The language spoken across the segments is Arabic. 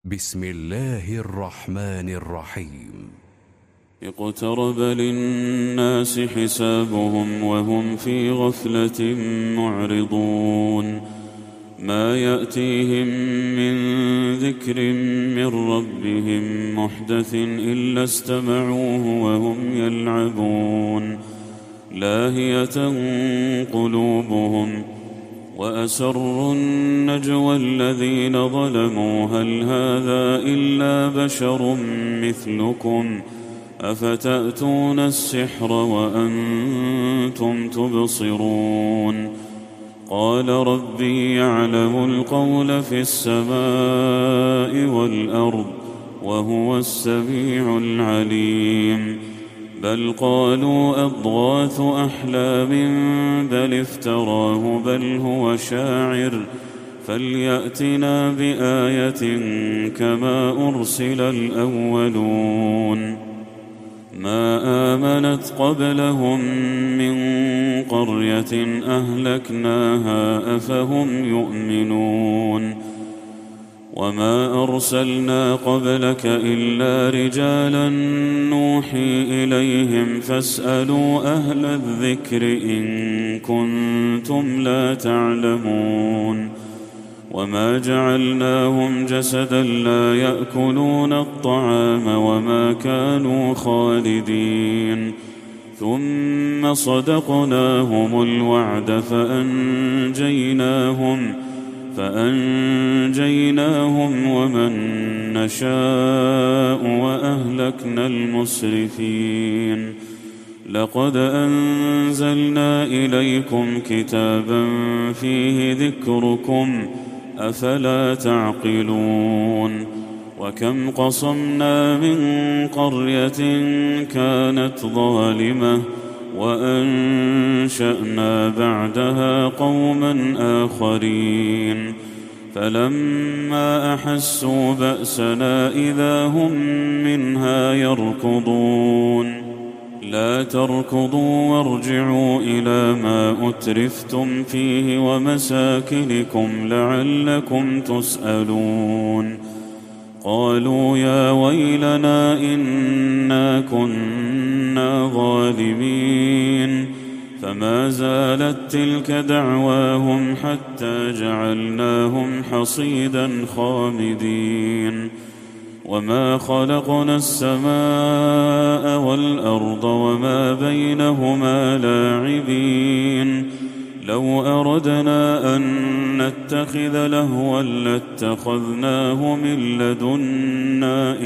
بسم الله الرحمن الرحيم. اقترب للناس حسابهم وهم في غفلة معرضون ما يأتيهم من ذكر من ربهم محدث إلا استمعوه وهم يلعبون لاهية قلوبهم وأسروا النجوى الذين ظلموا هل هذا إلا بشر مثلكم أفتأتون السحر وأنتم تبصرون قال ربي يعلم القول في السماء والأرض وهو السميع العليم بل قالوا أضغاث أحلام بل افتراه بل هو شاعر فليأتنا بآية كما أرسل الأولون ما آمنت قبلهم من قرية أهلكناها أفهم يؤمنون وما أرسلنا قبلك إلا رجالا نوحي إليهم فاسألوا أهل الذكر إن كنتم لا تعلمون وما جعلناهم جسدا لا يأكلون الطعام وما كانوا خالدين ثم صدقناهم الوعد فأنجيناهم ومن نشاء وأهلكنا المسرفين لقد أنزلنا إليكم كتابا فيه ذكركم أفلا تعقلون وكم قصمنا من قرية كانت ظالمة وأنشأنا بعدها قوما آخرين فلما أحسوا بأسنا إذا هم منها يركضون لا تركضوا وارجعوا إلى ما أترفتم فيه ومساكنكم لعلكم تسألون قالوا يا ويلنا إنا كنا ظالمين فما زالت تلك دعواهم حتى جعلناهم حصيدا خامدين وما خلقنا السماء والأرض وما بينهما لاعبين لو أردنا أن نتخذ لهوا لاتخذناه من لدنا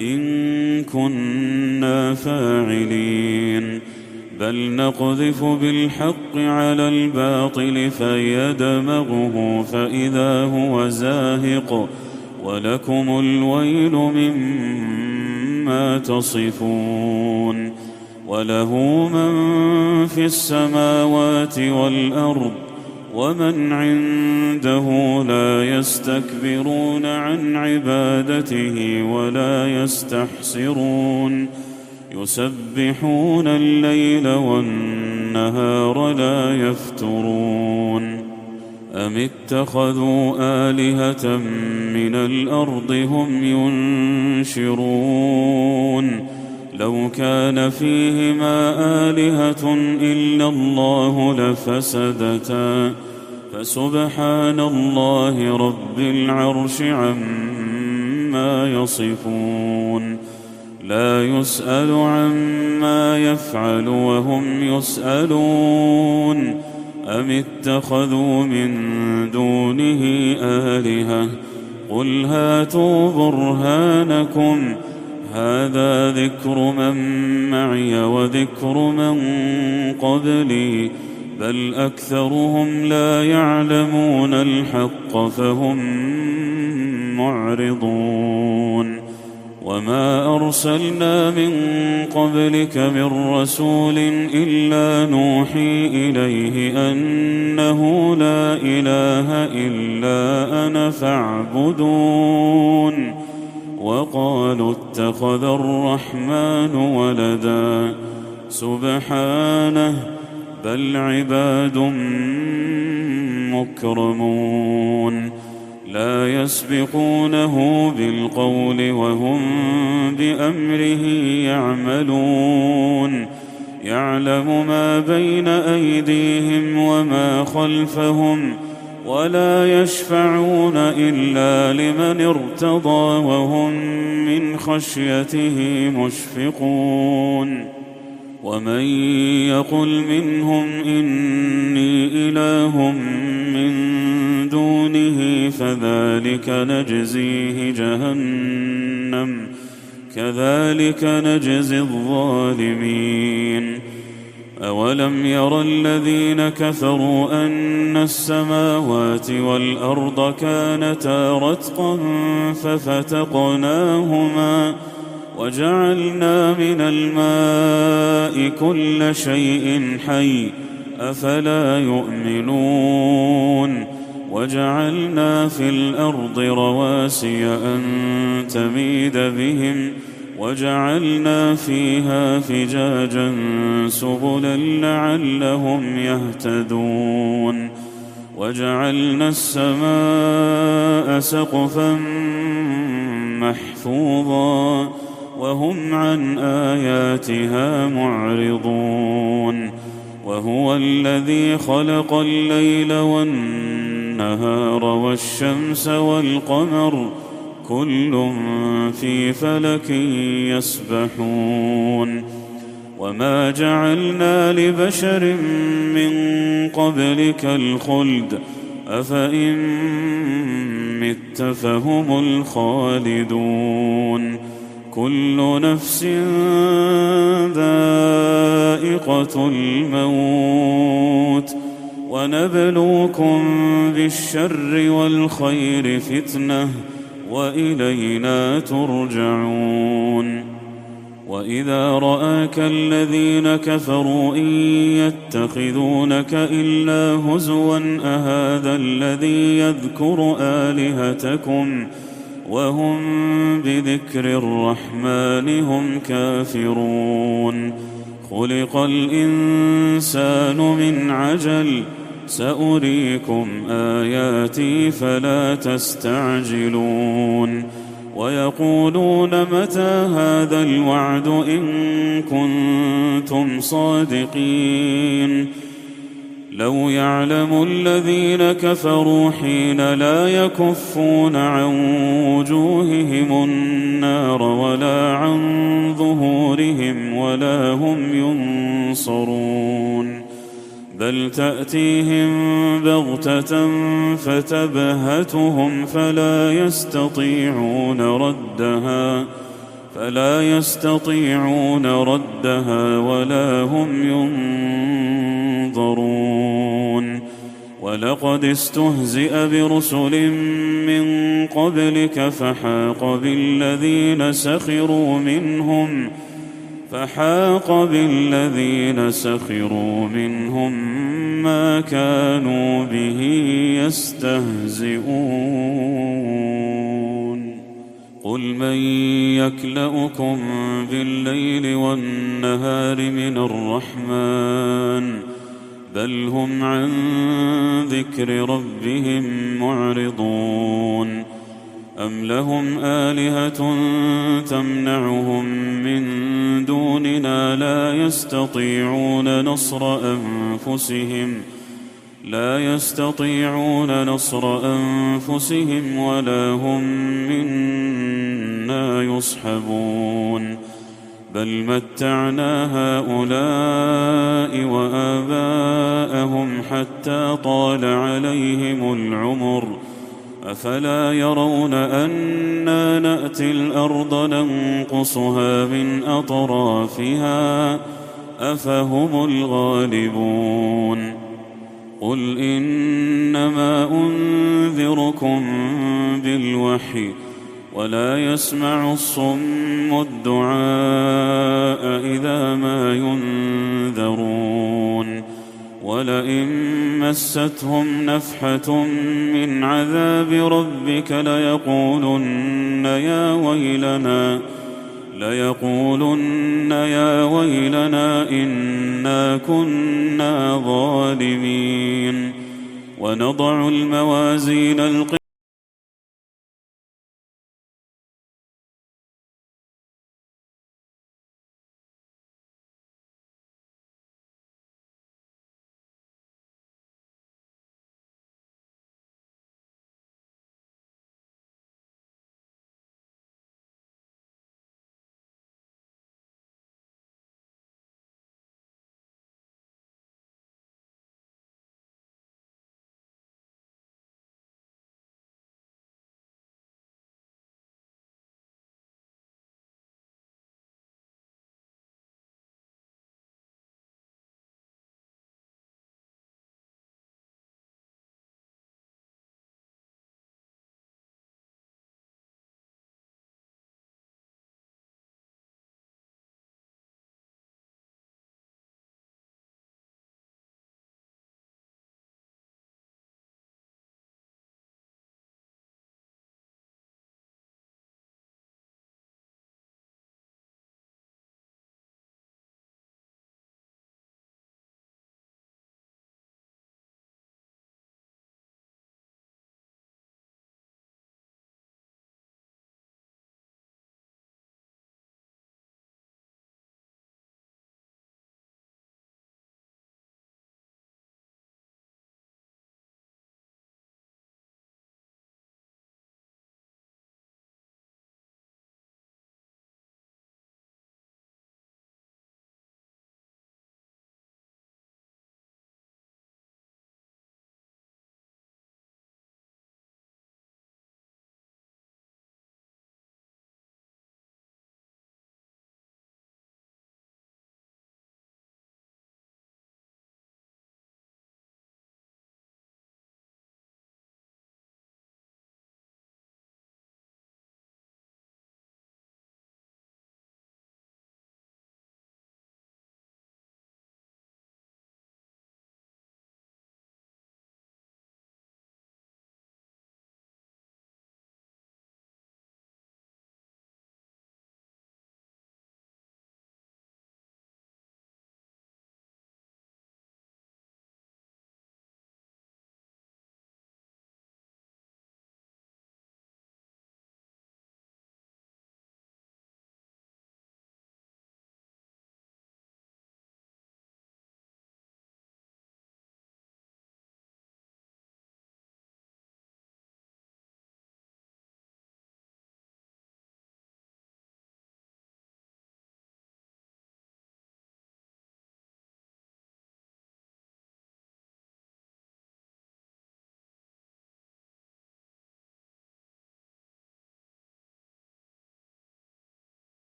إن كنا فاعلين بل نقذف بالحق على الباطل فيدمغه فإذا هو زاهق ولكم الويل مما تصفون وله من في السماوات والأرض ومن عنده لا يستكبرون عن عبادته ولا يستحسرون يسبحون الليل والنهار لا يفترون أم اتخذوا آلهة من الأرض هم ينشرون لو كان فيهما آلهة إلا الله لفسدتا فسبحان الله رب العرش عما يصفون لا يسأل عما يفعل وهم يسألون أم اتخذوا من دونه آلهة قل هاتوا برهانكم هذا ذكر من معي وذكر من قبلي بل أكثرهم لا يعلمون الحق فهم معرضون وما أرسلنا من قبلك من رسول إلا نوحي إليه أنه لا إله إلا أنا فاعبدون وقالوا اتخذ الرحمن ولدا سبحانه بل عباد مكرمون لا يسبقونه بالقول وهم بأمره يعملون يعلم ما بين أيديهم وما خلفهم ولا يشفعون إلا لمن ارتضى وهم من خشيته مشفقون ومن يقل منهم إني إله من دونه فذلك نجزيه جهنم كذلك نجزي الظالمين أولم ير الذين كفروا أن السماوات والأرض كانتا رتقا ففتقناهما وجعلنا من الماء كل شيء حي أفلا يؤمنون وجعلنا في الأرض رواسي أن تميد بهم وجعلنا فيها فجاجا سبلا لعلهم يهتدون وجعلنا السماء سقفا محفوظا وهم عن آياتها معرضون وهو الذي خلق الليل والنهار والشمس والقمر كل في فلك يسبحون وما جعلنا لبشر من قبلك الخلد أفإن مت فهم الخالدون كل نفس ذائقة الموت ونبلوكم بالشر والخير فتنة وإلينا ترجعون وإذا رآك الذين كفروا إن يتخذونك إلا هزوا أهذا الذي يذكر آلهتكم وهم بذكر الرحمن هم كافرون خلق الإنسان من عجل سأريكم آياتي فلا تستعجلون ويقولون متى هذا الوعد إن كنتم صادقين لو يعلم الذين كفروا حين لا يكفون عن وجوههم النار ولا عن ظهورهم ولا هم ينصرون بل تأتيهم بغتة فتبهتهم فلا يستطيعون ردها ولا هم ينظرون ولقد استهزئ برسل من قبلك فحاق بالذين سخروا منهم ما كانوا به يستهزئون قل من يكلؤكم بالليل والنهار من الرحمن بل هم عن ذكر ربهم معرضون أم لهم آلهة تمنعهم من دوننا لا يستطيعون نصر أنفسهم ولا هم منا يصحبون بل متعنا هؤلاء وآباءهم حتى طال عليهم العمر أفلا يرون أنا نأتي الأرض ننقصها من أطرافها أفهم الغالبون قل إنما أنذركم بالوحي ولا يسمع الصم الدعاء إذا ما ينذرون ولئن مستهم نفحة من عذاب ربك ليقولن يا ويلنا إنا كنا ظالمين ونضع الموازين